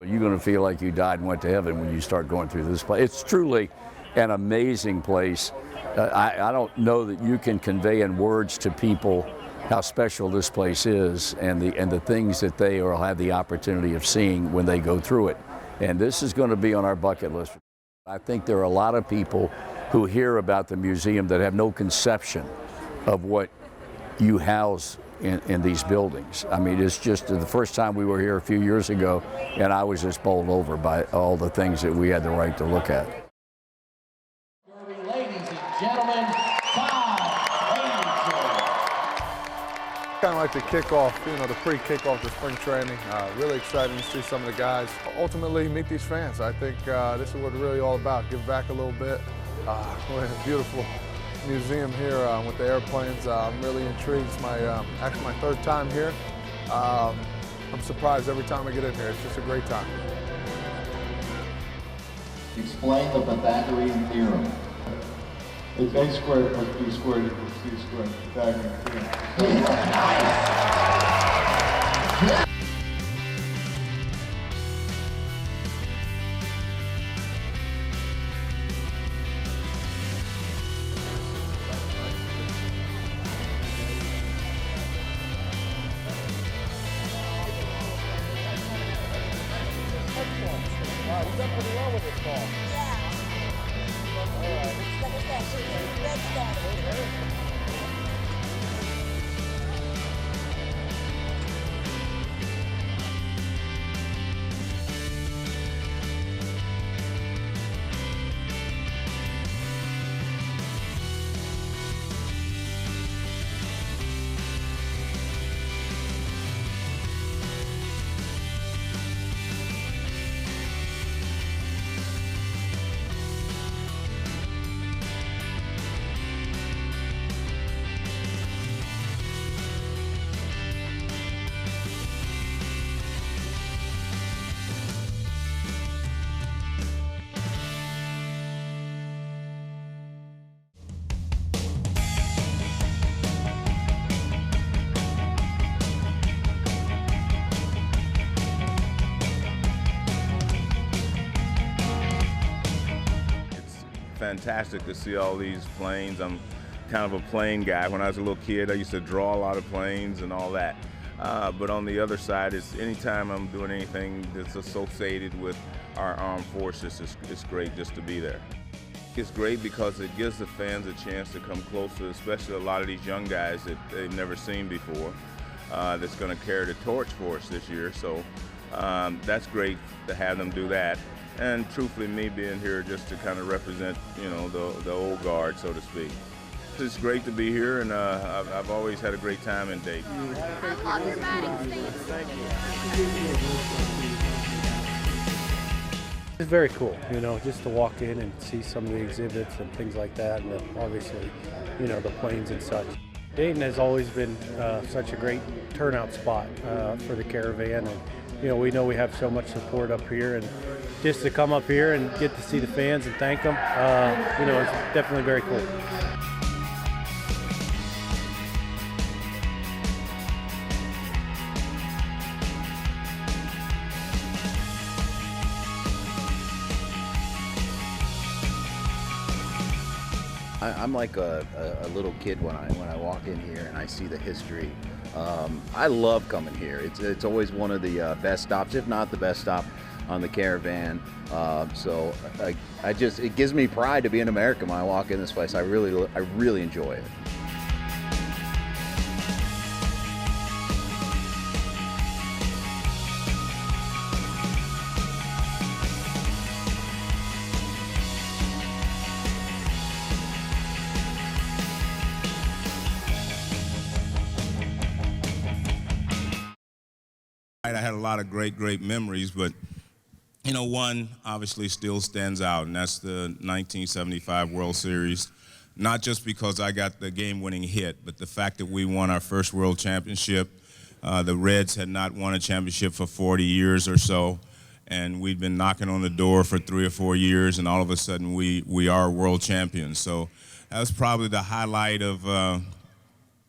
You're going to feel like you died and went to heaven when you start going through this place. It's truly an amazing place. I don't know that you can convey in words to people how special this place is and the things that they will have the opportunity of seeing when they go through it. And this is going to be on our bucket list. I think there are a lot of people who hear about the museum that have no conception of what you house in these buildings. I mean, it's just the first time we were here a few years ago, and I was just bowled over by all the things that we had the right to look at. Ladies and gentlemen, 5 Rangers. Kind of like the kickoff, the pre-kickoff to spring training. Really exciting to see some of the guys ultimately meet these fans. I think this is what it's really all about. Give back a little bit. We're in a beautiful museum here with the airplanes. I'm really intrigued. It's actually my third time here. I'm surprised every time I get in here. It's just a great time. Explain the Pythagorean theorem. It's a squared plus b squared equals c squared. Pythagorean theorem. Nice. Wow, he's up pretty well with this ball. Yeah. All right. Like I said, she's red started. Fantastic to see all these planes. I'm kind of a plane guy. When I was a little kid, I used to draw a lot of planes and all that. But on the other side, is anytime I'm doing anything that's associated with our armed forces, it's great just to be there. It's great because it gives the fans a chance to come closer, especially a lot of these young guys that they've never seen before, that's going to carry the torch for us this year. So that's great to have them do that. And truthfully, me being here just to kind of represent, the old guard, so to speak. It's great to be here, and I've always had a great time in Dayton. It's very cool, just to walk in and see some of the exhibits and things like that, and then obviously, the planes and such. Dayton has always been such a great turnout spot for the Caravan, and we know we have so much support up here, and just to come up here and get to see the fans and thank them, it's definitely very cool. I'm like a little kid when I walk in here and I see the history. I love coming here. It's always one of the best stops, if not the best stop on the Caravan. So it gives me pride to be an American when I walk in this place. I really enjoy it. I had a lot of great memories, but one obviously still stands out, and that's the 1975 World Series. Not just because I got the game-winning hit, but the fact that we won our first World Championship. The Reds had not won a championship for 40 years or so, and we'd been knocking on the door for 3 or 4 years, and all of a sudden we are world champions. So that was probably the highlight of,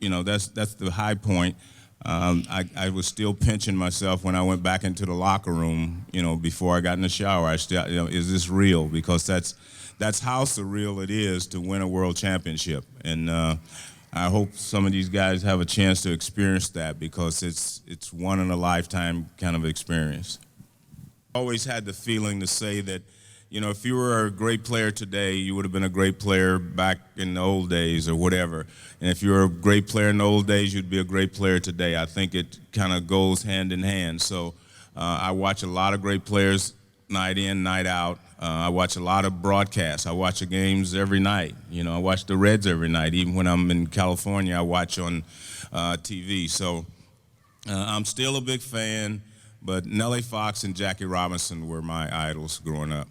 that's the high point. I was still pinching myself when I went back into the locker room, before I got in the shower. I still, is this real? Because that's how surreal it is to win a world championship. And I hope some of these guys have a chance to experience that, because it's one in a lifetime kind of experience. Always had the feeling to say that, if you were a great player today, you would have been a great player back in the old days or whatever. And if you were a great player in the old days, you'd be a great player today. I think it kind of goes hand in hand. So I watch a lot of great players night in, night out. I watch a lot of broadcasts. I watch the games every night. I watch the Reds every night. Even when I'm in California, I watch on TV. So I'm still a big fan, but Nellie Fox and Jackie Robinson were my idols growing up.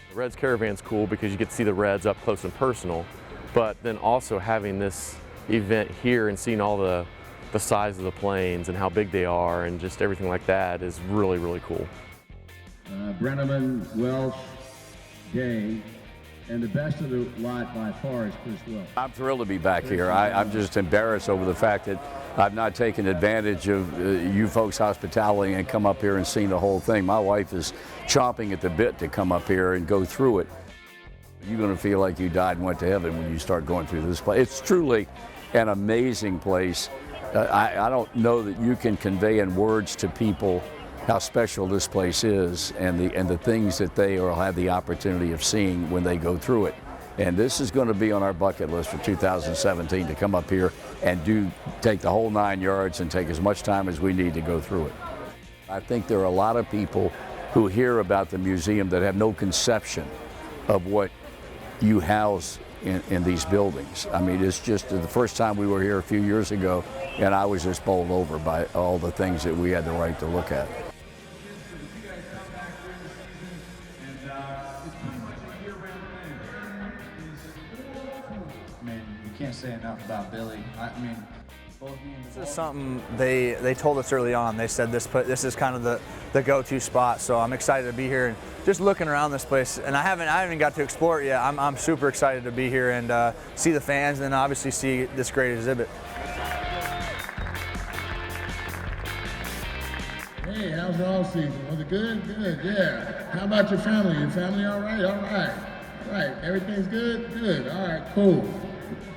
The Reds Caravan's cool because you get to see the Reds up close and personal, but then also having this event here and seeing all the size of the planes and how big they are and just everything like that is really, really cool. Brenneman, Welsh, Gay, and the best of the lot by far is Chris Welsh. I'm thrilled to be back here. I'm just embarrassed over the fact that I've not taken advantage of you folks' hospitality and come up here and seen the whole thing. My wife is chomping at the bit to come up here and go through it. You're going to feel like you died and went to heaven when you start going through this place. It's truly an amazing place. I don't know that you can convey in words to people how special this place is and the things that they will have the opportunity of seeing when they go through it. And this is going to be on our bucket list for 2017 to come up here and take the whole 9 yards and take as much time as we need to go through it. I think there are a lot of people who hear about the museum that have no conception of what you house in these buildings. I mean, it's just the first time we were here a few years ago, and I was just bowled over by all the things that we had the right to look at. Can't say enough about Billy. I mean, this is something they told us early on. They said this is kind of the go-to spot. So I'm excited to be here and just looking around this place. And I haven't got to explore it yet. I'm super excited to be here and see the fans, and then obviously see this great exhibit. Hey, how's your off season? Was it good? Good, yeah. How about your family? Your family all right? All right. All right. Everything's good? Good. All right, cool.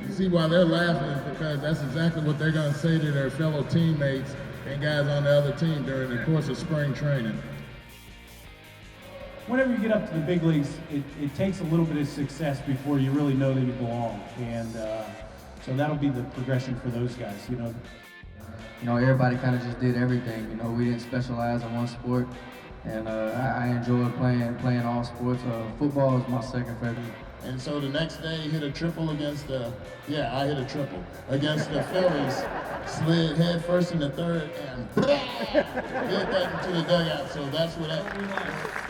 You see why they're laughing is because that's exactly what they're going to say to their fellow teammates and guys on the other team during the course of spring training. Whenever you get up to the big leagues, it takes a little bit of success before you really know that you belong. And so that'll be the progression for those guys, You know, everybody kind of just did everything. You know, we didn't specialize in one sport. And I enjoyed playing all sports. Football is my second favorite. And so the next day, he hit a triple against I hit a triple against the Phillies, slid head first in the third, and hit that into the dugout. So that's what that.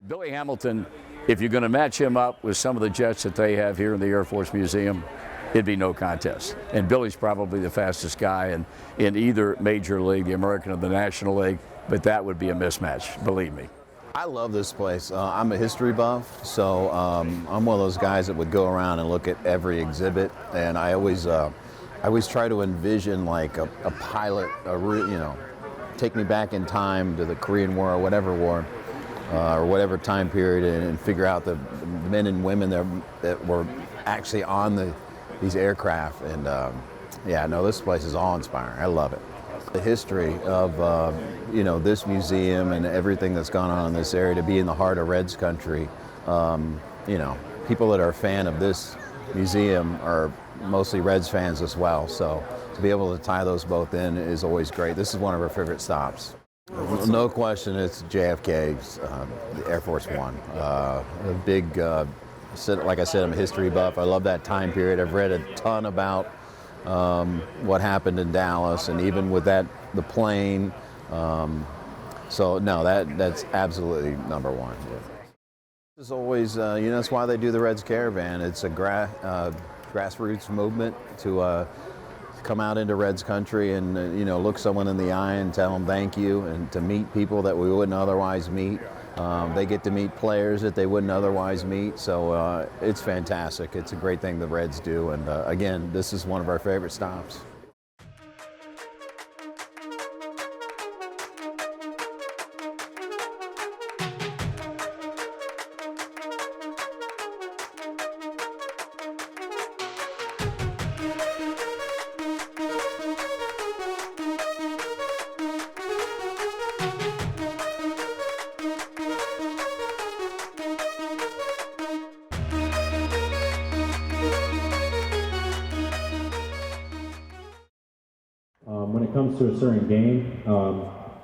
Billy Hamilton, if you're going to match him up with some of the jets that they have here in the Air Force Museum, it'd be no contest. And Billy's probably the fastest guy in either major league, the American or the National League, but that would be a mismatch, believe me. I love this place. I'm a history buff, so I'm one of those guys that would go around and look at every exhibit, and I always try to envision like a pilot, take me back in time to the Korean War or whatever war, or whatever time period, and figure out the men and women that were actually on these aircraft. And yeah, no, this place is awe-inspiring. I love it. The history of this museum and everything that's gone on in this area, to be in the heart of Reds country, people that are a fan of this museum are mostly Reds fans as well. So to be able to tie those both in is always great. This is one of our favorite stops. No question, it's JFK's Air Force One. A big, like I said, I'm a history buff. I love that time period. I've read a ton about what happened in Dallas, and even with the plane. So no, that's absolutely number one. Yeah. It's always, that's why they do the Reds Caravan. It's a grassroots movement to come out into Reds country and look someone in the eye and tell them thank you, and to meet people that we wouldn't otherwise meet. They get to meet players that they wouldn't otherwise meet, so it's fantastic. It's a great thing the Reds do, and again, this is one of our favorite stops. When it comes to a certain game,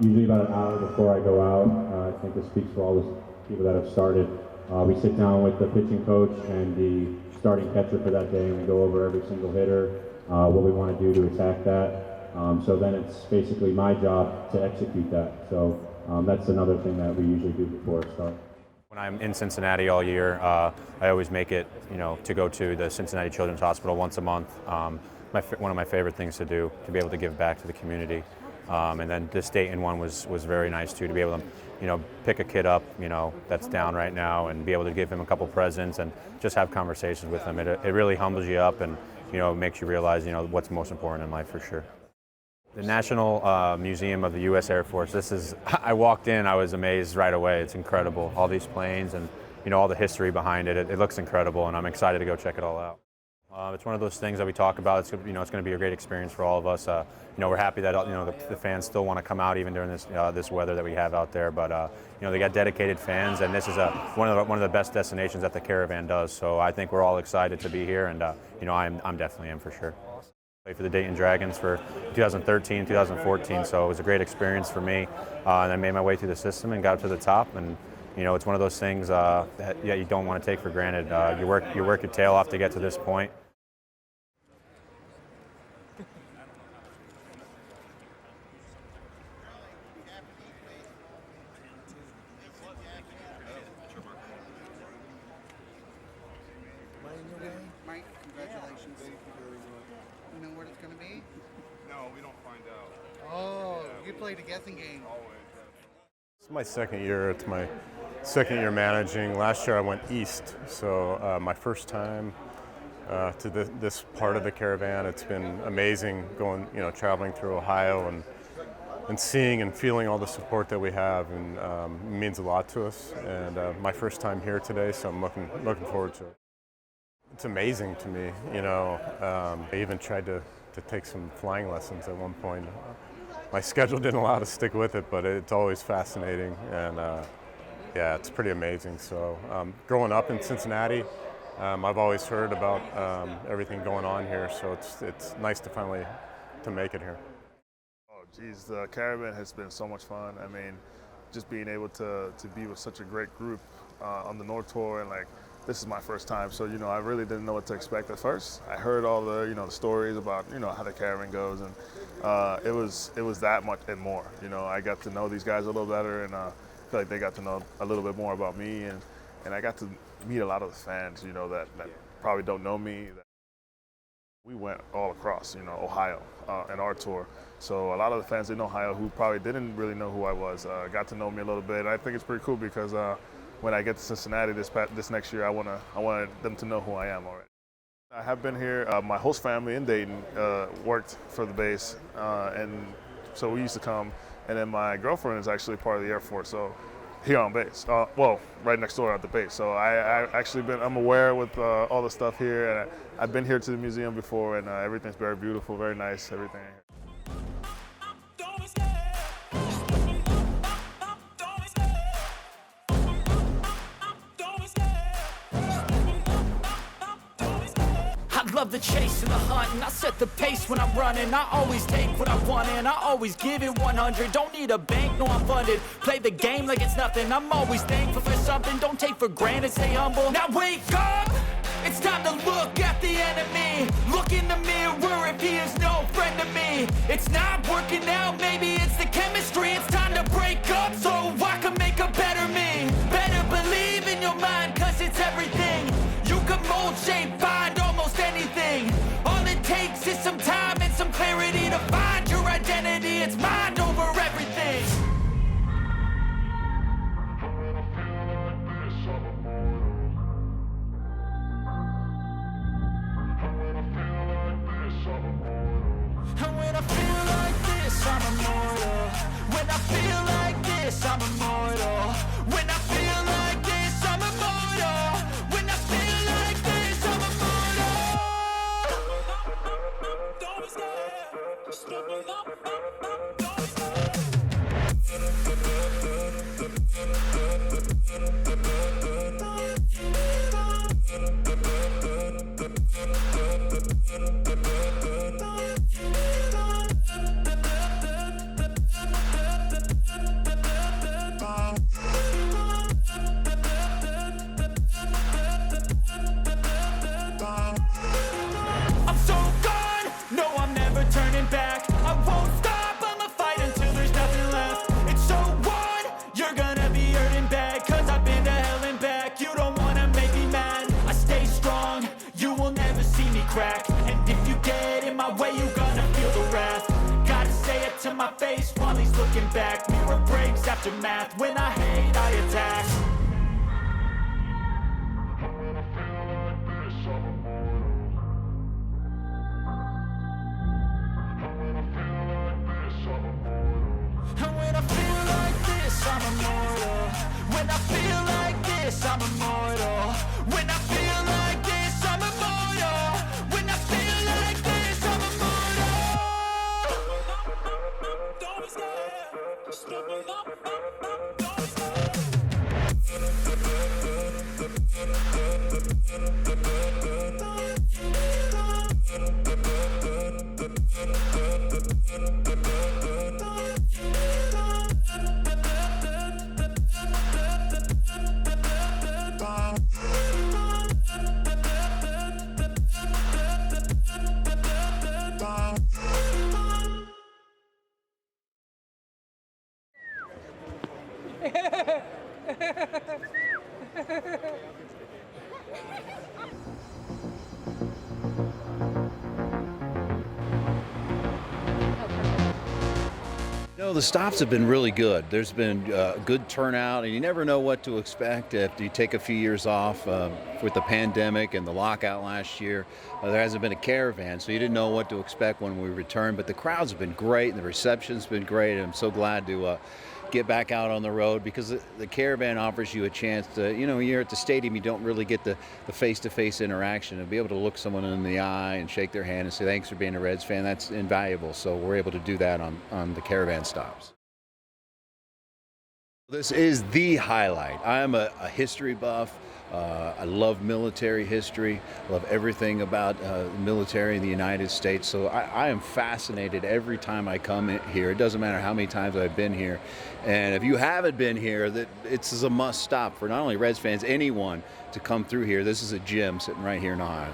usually about an hour before I go out, I think this speaks for all the people that have started. We sit down with the pitching coach and the starting catcher for that day, and we go over every single hitter, what we want to do to attack that. So then it's basically my job to execute that. So that's another thing that we usually do before a start. When I'm in Cincinnati all year, I always make it, to go to the Cincinnati Children's Hospital once a month. One of my favorite things to do, to be able to give back to the community. And then this Dayton one was very nice too, to be able to, pick a kid up, that's down right now, and be able to give him a couple presents and just have conversations with him. It really humbles you up, and makes you realize, what's most important in life for sure. The National Museum of the U.S. Air Force. I walked in, I was amazed right away. It's incredible, all these planes and all the history behind it. It looks incredible, and I'm excited to go check it all out. It's one of those things that we talk about. It's going to be a great experience for all of us. We're happy that the fans still want to come out even during this weather that we have out there. But they got dedicated fans, and this is one of the best destinations that the Caravan does. So I think we're all excited to be here, and I'm definitely in for sure. Played for the Dayton Dragons for 2013, 2014. So it was a great experience for me, and I made my way through the system and got up to the top. And it's one of those things that you don't want to take for granted. You work your tail off to get to this point. Mike, congratulations. Thank you very much. You know what it's going to be? No, we don't find out. Oh, yeah, you played a guessing game. Always. It's my second year. It's my second year managing. Last year I went east, so my first time to this part of the Caravan. It's been amazing going, traveling through Ohio and seeing and feeling all the support that we have, and it means a lot to us. And my first time here today, so I'm looking forward to it. It's amazing to me, I even tried to take some flying lessons at one point. My schedule didn't allow to stick with it, but it's always fascinating, and yeah, it's pretty amazing. So growing up in Cincinnati, I've always heard about everything going on here, so it's nice to finally make it here. Oh geez, the Caravan has been so much fun. I mean, just being able to be with such a great group on the North Tour, and this is my first time, so I really didn't know what to expect at first. I heard all the the stories about how the Caravan goes, and it was that much and more. I got to know these guys a little better, and feel like they got to know a little bit more about me, and I got to meet a lot of the fans, you know, that probably don't know me. We went all across, you know, Ohio in our tour. So a lot of the fans in Ohio who probably didn't really know who I was got to know me a little bit. And I think it's pretty cool because when I get to Cincinnati this next year, I want them to know who I am already. I have been here. My host family in Dayton worked for the base, and so we used to come. And then my girlfriend is actually part of the Air Force, so here on base. Well, right next door at the base. So I'm aware with all the stuff here, and I've been here to the museum before, and everything's very beautiful, very nice, everything. I love the chase and the hunt, and I set the pace when I'm running. I always take what I want and I always give it 100. Don't need a bank, no I'm funded. Play the game like it's nothing. I'm always thankful for something. Don't take for granted, stay humble. Now wake up! It's time to look at the enemy. Look in the mirror if he is no friend to me. It's not working out, maybe it's the chemistry. It's time to break up so I can make a better me. Better believe in your mind, cause it's everything. You can mold, shape, find almost anything. All it takes is some time and some clarity to find your identity. It's mind over everything. And when I feel like this, I'm immortal. When I feel like this, I'm immortal. When I feel like this, I'm immortal. When I feel like this, I'm immortal. Don't be scared. Just look up. Don't be scared. I'm so gone, no I'm never turning back. I won't stop, I'ma fight until there's nothing left. It's so on, you're gonna be hurting bad. Cause I've been to hell and back. You don't wanna make me mad. I stay strong, you will never see me crack. And if you get in my way, you gonna feel the wrath. Gotta say it to my face while he's looking back. Mirror breaks after math. When I hate, I attack. And when I feel like this, I'm immortal. When I feel like this, I'm immortal. When I feel like this, I'm immortal. When I feel like this, I'm immortal. Don't be scared. Just look up. Don't be scared. The stops have been really good. There's been good turnout, and you never know what to expect after you take a few years off with the pandemic and the lockout last year. There hasn't been a caravan, so you didn't know what to expect when we returned, but the crowds have been great, and the reception's been great, and I'm so glad to get back out on the road because the caravan offers you a chance to, you know, when you're at the stadium, you don't really get the face-to-face interaction, and be able to look someone in the eye and shake their hand and say thanks for being a Reds fan, that's invaluable. So we're able to do that on the caravan stops. This is the highlight. I'm a history buff. I love military history. I love everything about the military in the United States. So I am fascinated every time I come in here. It doesn't matter how many times I've been here. And if you haven't been here, it's a must stop for not only Reds fans, anyone to come through here. This is a gem sitting right here in Ohio.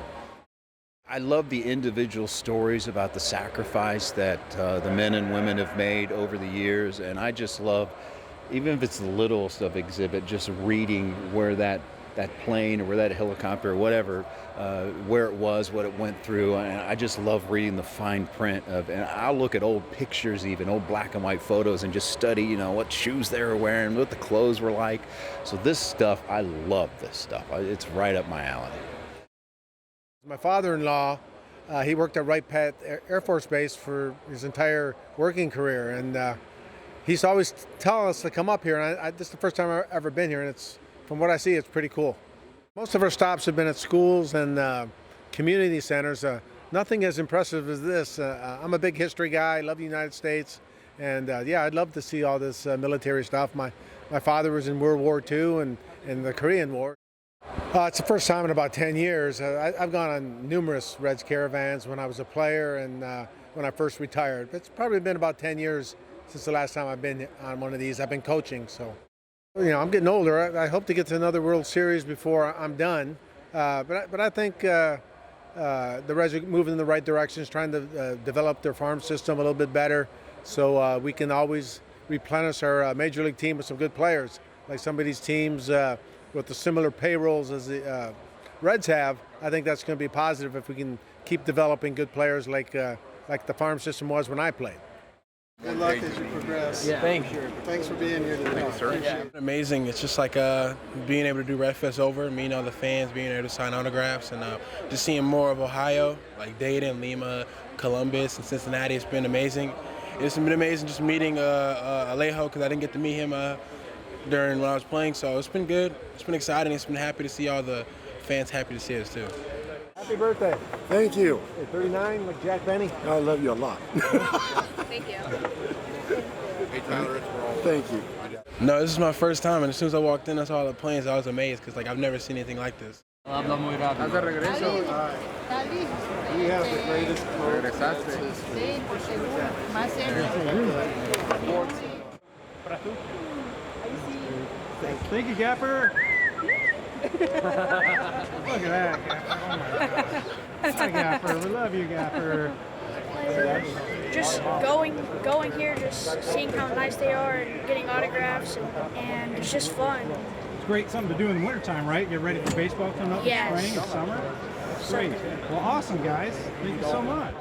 I love the individual stories about the sacrifice that the men and women have made over the years. And I just love even if it's the littlest of exhibit, just reading where that plane or where that helicopter or whatever, where it was, what it went through. And I just love reading the fine print of, and I'll look at old pictures, even old black and white photos, and just study, you know, what shoes they were wearing, what the clothes were like. So this stuff, I love this stuff. It's right up my alley. My father-in-law, he worked at Wright-Patt Air Force Base for his entire working career, and he's always telling us to come up here. And this is the first time I've ever been here, and it's, from what I see, it's pretty cool. Most of our stops have been at schools and community centers. Nothing as impressive as this. I'm a big history guy. I love the United States, and yeah, I'd love to see all this military stuff. My father was in World War II and the Korean War. It's the first time in about 10 years. I've gone on numerous Reds Caravans when I was a player and when I first retired. It's probably been about 10 years since the last time I've been on one of these. I've been coaching, so. You know, I'm getting older. I hope to get to another World Series before I'm done. But I think the Reds are moving in the right directions, trying to develop their farm system a little bit better so we can always replenish our Major League team with some good players. Like some of these teams with the similar payrolls as the Reds have, I think that's going to be positive if we can keep developing good players like the farm system was when I played. Good luck as you progress. Yeah. Thank you. Thanks for being here today. Thank you, sir. Yeah. Amazing. It's just like being able to do Red Fest over, meeting all the fans, being able to sign autographs, and just seeing more of Ohio, like Dayton, Lima, Columbus, and Cincinnati. It's been amazing. It's been amazing just meeting Alejo, because I didn't get to meet him during when I was playing. So it's been good. It's been exciting. It's been happy to see all the fans happy to see us too. Happy birthday. Thank you. Hey, 39, like Jack Benny. I love you a lot. Thank you. Hey, Tyler, thank you. No, this is my first time, and as soon as I walked in, I saw all the planes. I was amazed because I've never seen anything like this. Habla muy rápido. ¿Estás de regreso? We have the greatest Regresaste. Sí, por seguro. Más serio. Thank you, Gaffer. Look at that, Gaffer. Oh my God. Hi, Gaffer. We love you, Gaffer. Just going here, just seeing how nice they are and getting autographs, and it's just fun. It's great, something to do in the wintertime, right? Get ready for baseball coming up in Yes. spring and summer. Great. Well, awesome, guys. Thank you so much.